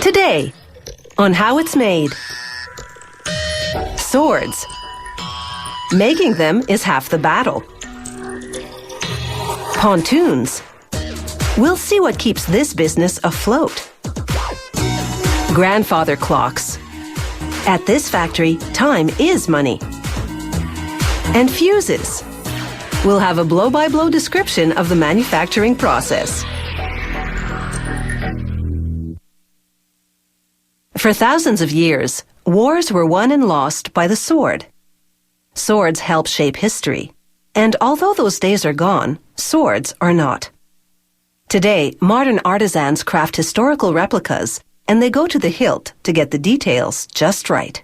Today, on how it's made. Swords. Making them is half the battle. Pontoons. We'll see what keeps this business afloat. Grandfather clocks. At this factory, time is money. And fuses. We'll have a blow-by-blow description of the manufacturing process. For thousands of years, wars were won and lost by the sword. Swords help shape history. And although those days are gone, swords are not. Today, modern artisans craft historical replicas, and they go to the hilt to get the details just right.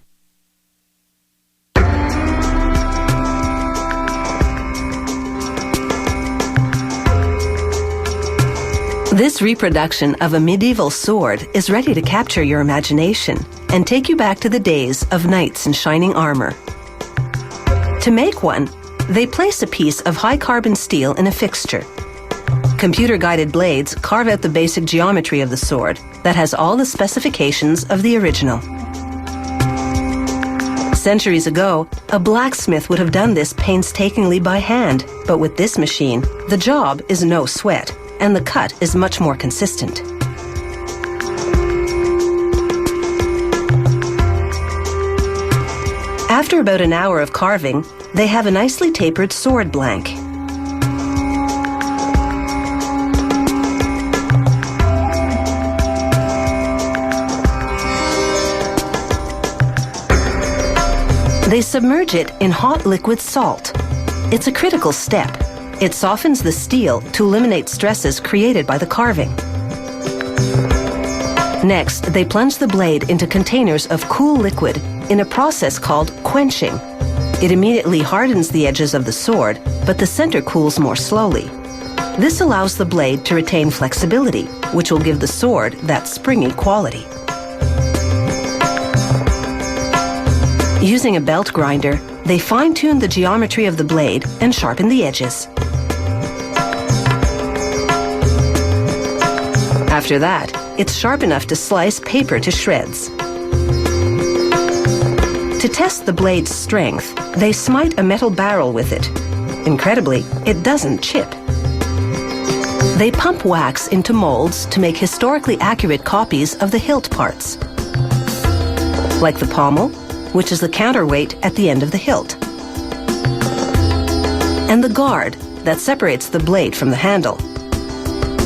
This reproduction of a medieval sword is ready to capture your imagination and take you back to the days of knights in shining armor. To make one, they place a piece of high-carbon steel in a fixture. Computer-guided blades carve out the basic geometry of the sword that has all the specifications of the original. Centuries ago, a blacksmith would have done this painstakingly by hand, but with this machine, the job is no sweat, and the cut is much more consistent. After about an hour of carving, they have a nicely tapered sword blank. They submerge it in hot liquid salt. It's a critical step. It softens the steel to eliminate stresses created by the carving. Next, they plunge the blade into containers of cool liquid in a process called quenching. It immediately hardens the edges of the sword, but the center cools more slowly. This allows the blade to retain flexibility, which will give the sword that springy quality. Using a belt grinder, they fine-tune the geometry of the blade and sharpen the edges. After that, it's sharp enough to slice paper to shreds. To test the blade's strength, they smite a metal barrel with it. Incredibly, it doesn't chip. They pump wax into molds to make historically accurate copies of the hilt parts, like the pommel, which is the counterweight at the end of the hilt, and the guard that separates the blade from the handle.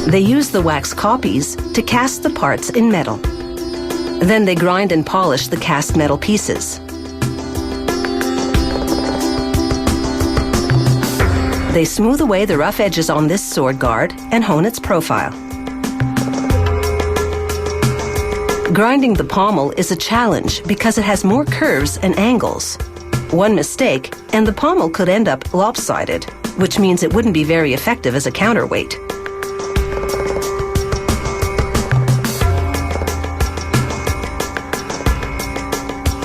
They use the wax copies to cast the parts in metal. Then they grind and polish the cast metal pieces. They smooth away the rough edges on this sword guard and hone its profile. Grinding the pommel is a challenge because it has more curves and angles. One mistake, and the pommel could end up lopsided, which means it wouldn't be very effective as a counterweight.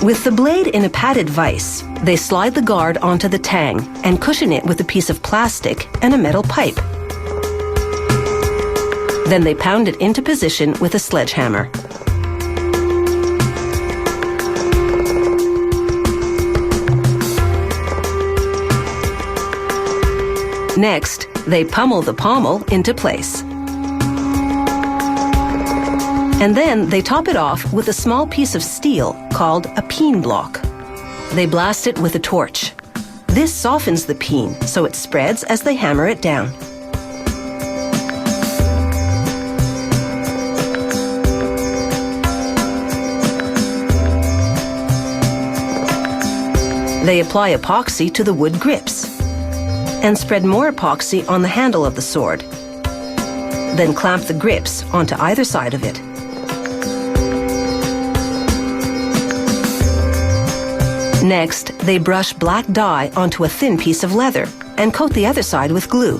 With the blade in a padded vise, they slide the guard onto the tang and cushion it with a piece of plastic and a metal pipe. Then they pound it into position with a sledgehammer. Next, they pummel the pommel into place. And then they top it off with a small piece of steel called a peen block. They blast it with a torch. This softens the peen so it spreads as they hammer it down. They apply epoxy to the wood grips and spread more epoxy on the handle of the sword. Then clamp the grips onto either side of it. Next, they brush black dye onto a thin piece of leather and coat the other side with glue.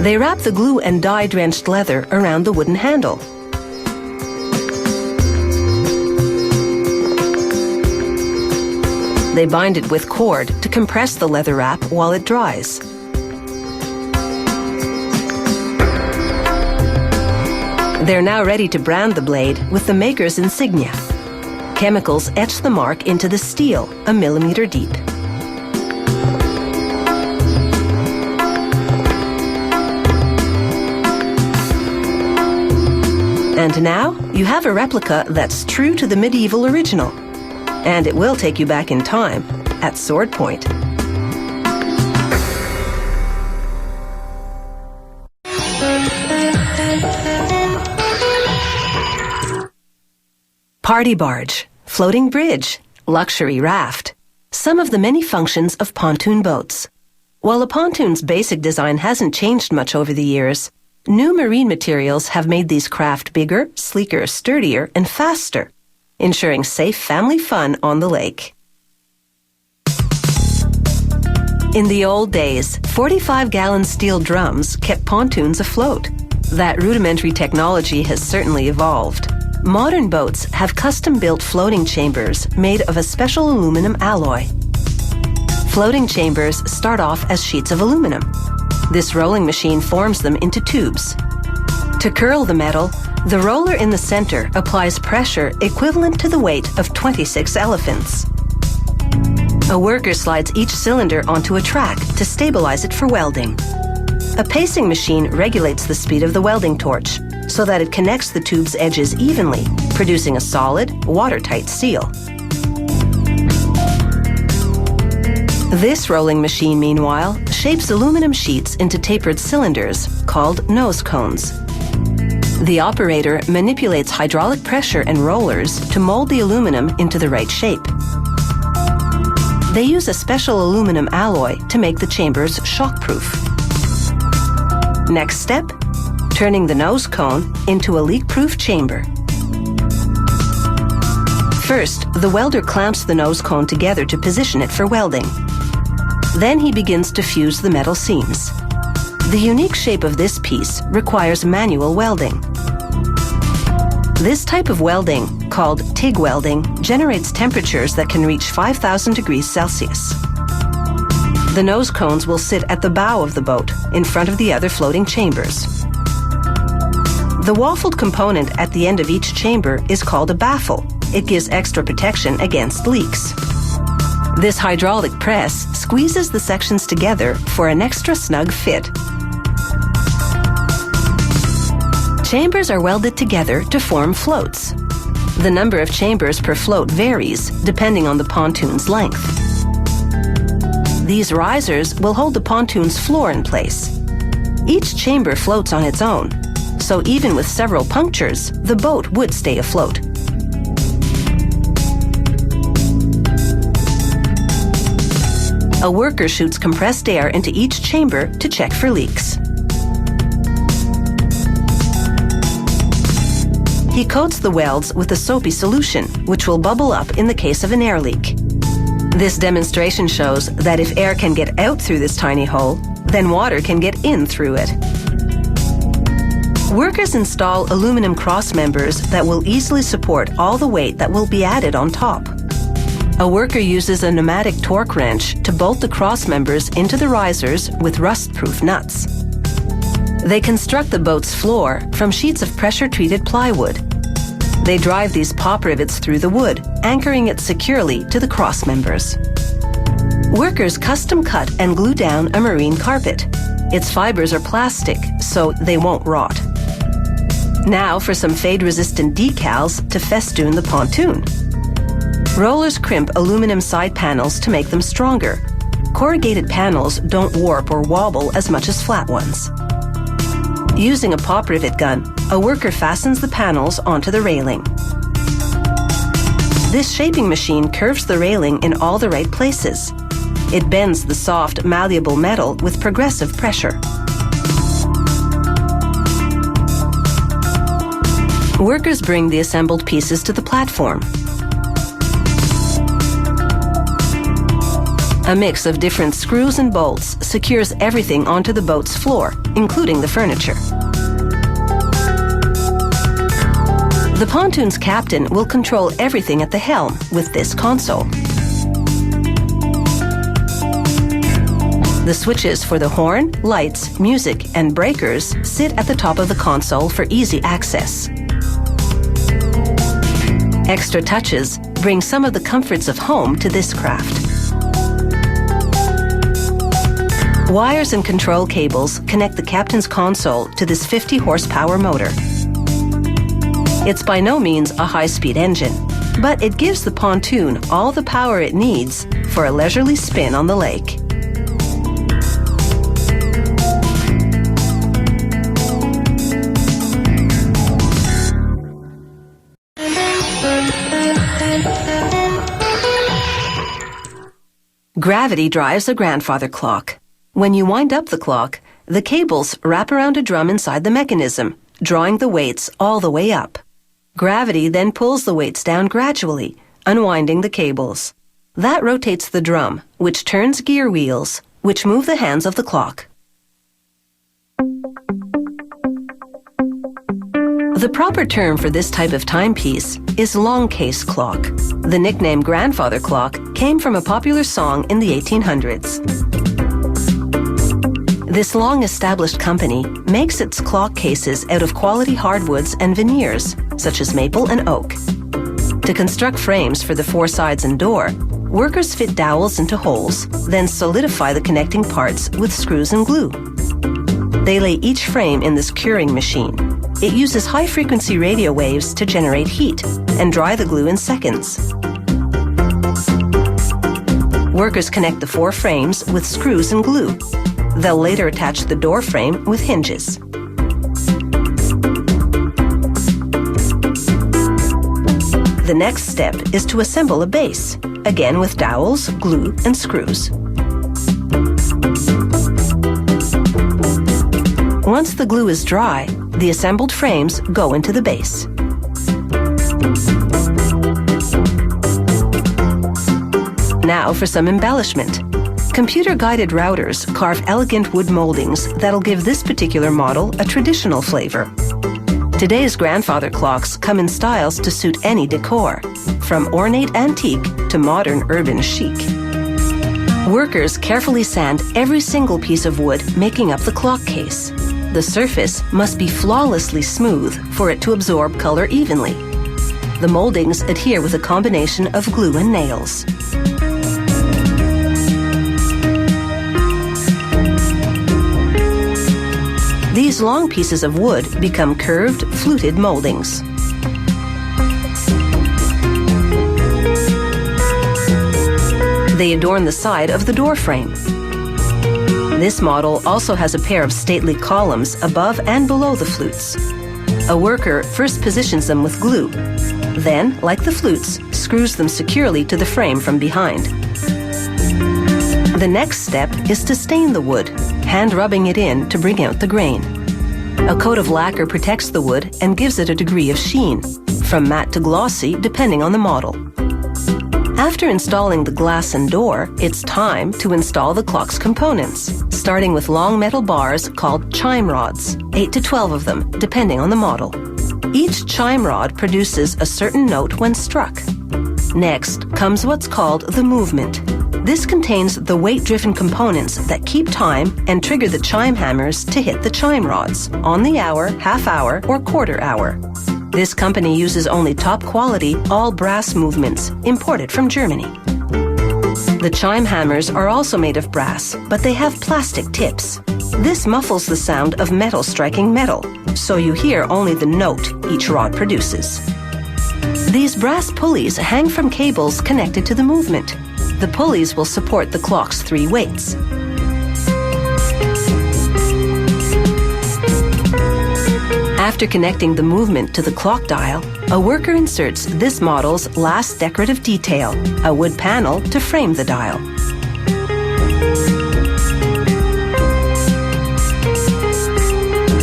They wrap the glue and dye-drenched leather around the wooden handle. They bind it with cord to compress the leather wrap while it dries. They're now ready to brand the blade with the maker's insignia. Chemicals etch the mark into the steel, a millimeter deep. And now you have a replica that's true to the medieval original. And it will take you back in time at sword point. Party barge, floating bridge, luxury raft. Some of the many functions of pontoon boats. While a pontoon's basic design hasn't changed much over the years, new marine materials have made these craft bigger, sleeker, sturdier, and faster, ensuring safe family fun on the lake. In the old days, 45-gallon steel drums kept pontoons afloat. That rudimentary technology has certainly evolved. Modern boats have custom-built floating chambers made of a special aluminum alloy. Floating chambers start off as sheets of aluminum. This rolling machine forms them into tubes. To curl the metal, the roller in the center applies pressure equivalent to the weight of 26 elephants. A worker slides each cylinder onto a track to stabilize it for welding. A pacing machine regulates the speed of the welding torch so that it connects the tube's edges evenly, producing a solid, watertight seal. This rolling machine, meanwhile, shapes aluminum sheets into tapered cylinders called nose cones. The operator manipulates hydraulic pressure and rollers to mold the aluminum into the right shape. They use a special aluminum alloy to make the chambers shockproof. Next step, turning the nose cone into a leak-proof chamber. First, the welder clamps the nose cone together to position it for welding. Then he begins to fuse the metal seams. The unique shape of this piece requires manual welding. This type of welding, called TIG welding, generates temperatures that can reach 5,000 degrees Celsius. The nose cones will sit at the bow of the boat, in front of the other floating chambers. The waffled component at the end of each chamber is called a baffle. It gives extra protection against leaks. This hydraulic press squeezes the sections together for an extra snug fit. Chambers are welded together to form floats. The number of chambers per float varies depending on the pontoon's length. These risers will hold the pontoon's floor in place. Each chamber floats on its own, so even with several punctures, the boat would stay afloat. A worker shoots compressed air into each chamber to check for leaks. He coats the welds with a soapy solution, which will bubble up in the case of an air leak. This demonstration shows that if air can get out through this tiny hole, then water can get in through it. Workers install aluminum cross members that will easily support all the weight that will be added on top. A worker uses a pneumatic torque wrench to bolt the cross members into the risers with rust-proof nuts. They construct the boat's floor from sheets of pressure-treated plywood. They drive these pop rivets through the wood, anchoring it securely to the cross members. Workers custom cut and glue down a marine carpet. Its fibers are plastic, so they won't rot. Now for some fade-resistant decals to festoon the pontoon. Rollers crimp aluminum side panels to make them stronger. Corrugated panels don't warp or wobble as much as flat ones. Using a pop rivet gun, a worker fastens the panels onto the railing. This shaping machine curves the railing in all the right places. It bends the soft, malleable metal with progressive pressure. Workers bring the assembled pieces to the platform. A mix of different screws and bolts secures everything onto the boat's floor, including the furniture. The pontoon's captain will control everything at the helm with this console. The The switches for the horn, lights, music, and breakers sit at the top of the console for easy access. Extra touches bring some of the comforts of home to this craft. Wires and control cables connect the captain's console to this 50 horsepower motor. It's by no means a high-speed engine, but it gives the pontoon all the power it needs for a leisurely spin on the lake. Gravity drives a grandfather clock. When you wind up the clock, the cables wrap around a drum inside the mechanism, drawing the weights all the way up. Gravity then pulls the weights down gradually, unwinding the cables. That rotates the drum, which turns gear wheels, which move the hands of the clock. The proper term for this type of timepiece is long case clock. The nickname grandfather clock came from a popular song in the 1800s. This long-established company makes its clock cases out of quality hardwoods and veneers, such as maple and oak. To construct frames for the four sides and door, workers fit dowels into holes, then solidify the connecting parts with screws and glue. They lay each frame in this curing machine. It uses high-frequency radio waves to generate heat and dry the glue in seconds. Workers connect the four frames with screws and glue. They'll later attach the door frame with hinges. The next step is to assemble a base, again with dowels, glue, and screws. Once the glue is dry, the assembled frames go into the base. Now for some embellishment. Computer-guided routers carve elegant wood moldings that'll give this particular model a traditional flavor. Today's grandfather clocks come in styles to suit any decor, from ornate antique to modern urban chic. Workers carefully sand every single piece of wood making up the clock case. The surface must be flawlessly smooth for it to absorb color evenly. The moldings adhere with a combination of glue and nails. These long pieces of wood become curved, fluted moldings. They adorn the side of the door frame. This model also has a pair of stately columns above and below the flutes. A worker first positions them with glue, then, like the flutes, screws them securely to the frame from behind. The next step is to stain the wood, hand rubbing it in to bring out the grain. A coat of lacquer protects the wood and gives it a degree of sheen, from matte to glossy depending on the model. After installing the glass and door, it's time to install the clock's components, starting with long metal bars called chime rods, 8 to 12 of them, depending on the model. Each chime rod produces a certain note when struck. Next comes what's called the movement. This contains the weight-driven components that keep time and trigger the chime hammers to hit the chime rods on the hour, half hour, or quarter hour. This company uses only top-quality, all-brass movements imported from Germany. The chime hammers are also made of brass, but they have plastic tips. This muffles the sound of metal striking metal, so you hear only the note each rod produces. These brass pulleys hang from cables connected to the movement. The pulleys will support the clock's 3 weights. After connecting the movement to the clock dial, a worker inserts this model's last decorative detail, a wood panel to frame the dial.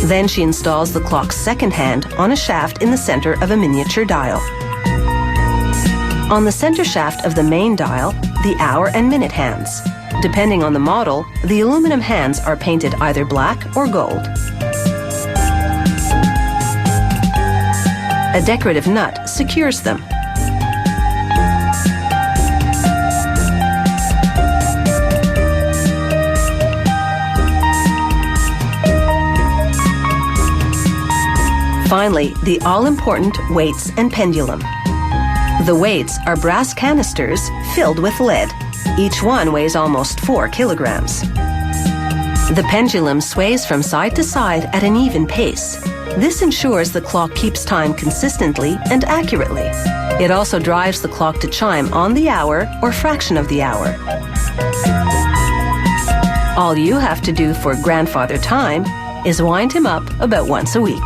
Then she installs the clock's second hand on a shaft in the center of a miniature dial. On the center shaft of the main dial, the hour and minute hands. Depending on the model, the aluminum hands are painted either black or gold. A decorative nut secures them. Finally, the all-important weights and pendulum. The weights are brass canisters filled with lead. Each one weighs almost 4 kilograms. The pendulum sways from side to side at an even pace. This ensures the clock keeps time consistently and accurately. It also drives the clock to chime on the hour or fraction of the hour. All you have to do for Grandfather Time is wind him up about once a week.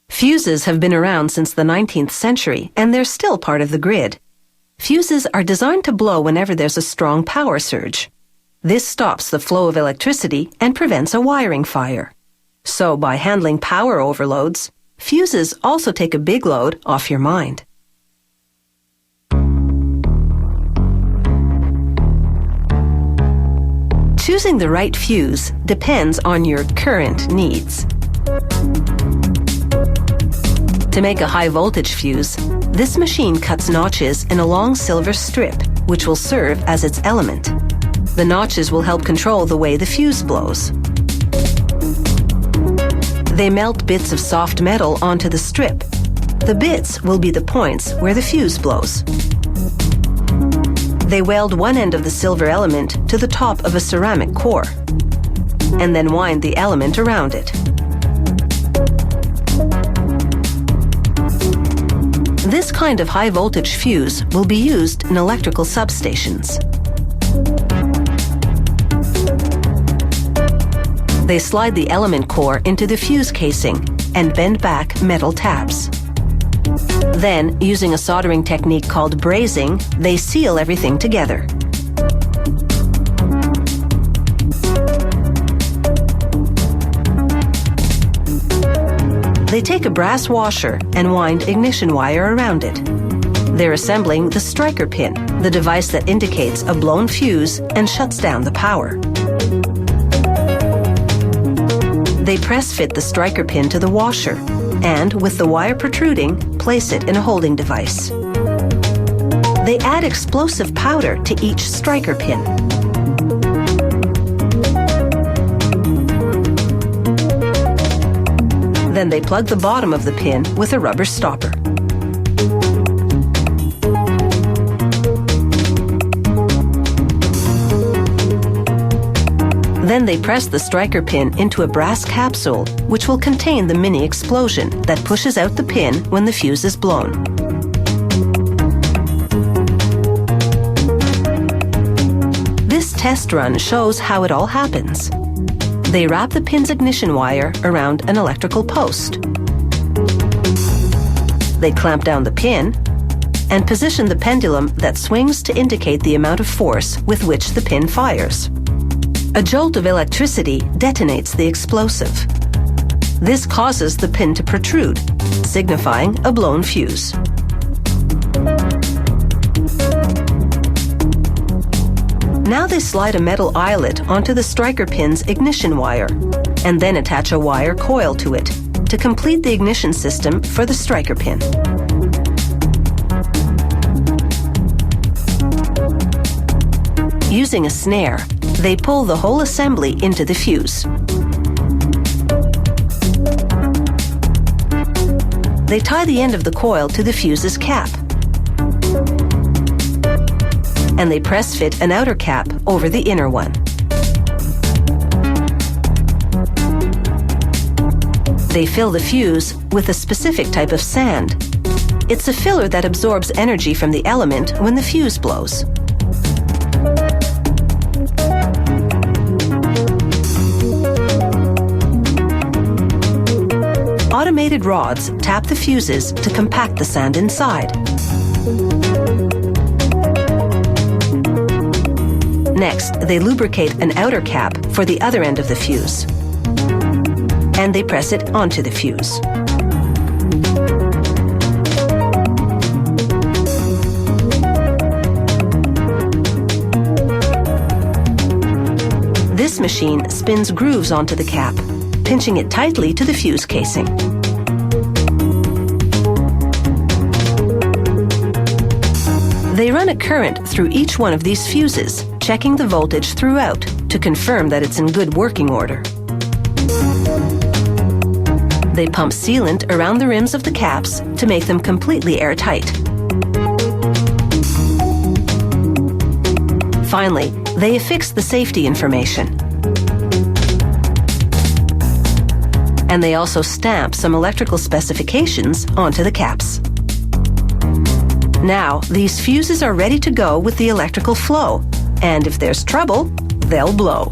Fuses have been around since the 19th century, and they're still part of the grid. Fuses are designed to blow whenever there's a strong power surge. This stops the flow of electricity and prevents a wiring fire. So by handling power overloads, fuses also take a big load off your mind. Choosing the right fuse depends on your current needs. To make a high-voltage fuse, this machine cuts notches in a long silver strip, which will serve as its element. The notches will help control the way the fuse blows. They melt bits of soft metal onto the strip. The bits will be the points where the fuse blows. They weld one end of the silver element to the top of a ceramic core, and then wind the element around it. This kind of high-voltage fuse will be used in electrical substations. They slide the element core into the fuse casing and bend back metal tabs. Then, using a soldering technique called brazing, they seal everything together. They take a brass washer and wind ignition wire around it. They're assembling the striker pin, the device that indicates a blown fuse and shuts down the power. They press fit the striker pin to the washer and, with the wire protruding, place it in a holding device. They add explosive powder to each striker pin. Then they plug the bottom of the pin with a rubber stopper. Then they press the striker pin into a brass capsule, which will contain the mini explosion that pushes out the pin when the fuse is blown. This test run shows how it all happens. They wrap the pin's ignition wire around an electrical post. They clamp down the pin and position the pendulum that swings to indicate the amount of force with which the pin fires. A jolt of electricity detonates the explosive. This causes the pin to protrude, signifying a blown fuse. Now they slide a metal eyelet onto the striker pin's ignition wire, and then attach a wire coil to it to complete the ignition system for the striker pin. Using a snare, they pull the whole assembly into the fuse. They tie the end of the coil to the fuse's cap, and they press fit an outer cap over the inner one. They fill the fuse with a specific type of sand. It's a filler that absorbs energy from the element when the fuse blows. Automated rods tap the fuses to compact the sand inside. Next, they lubricate an outer cap for the other end of the fuse, and they press it onto the fuse. This machine spins grooves onto the cap, pinching it tightly to the fuse casing. They run a current through each one of these fuses, checking the voltage throughout to confirm that it's in good working order. They pump sealant around the rims of the caps to make them completely airtight. Finally, they affix the safety information. And they also stamp some electrical specifications onto the caps. Now, these fuses are ready to go with the electrical flow, and if there's trouble, they'll blow.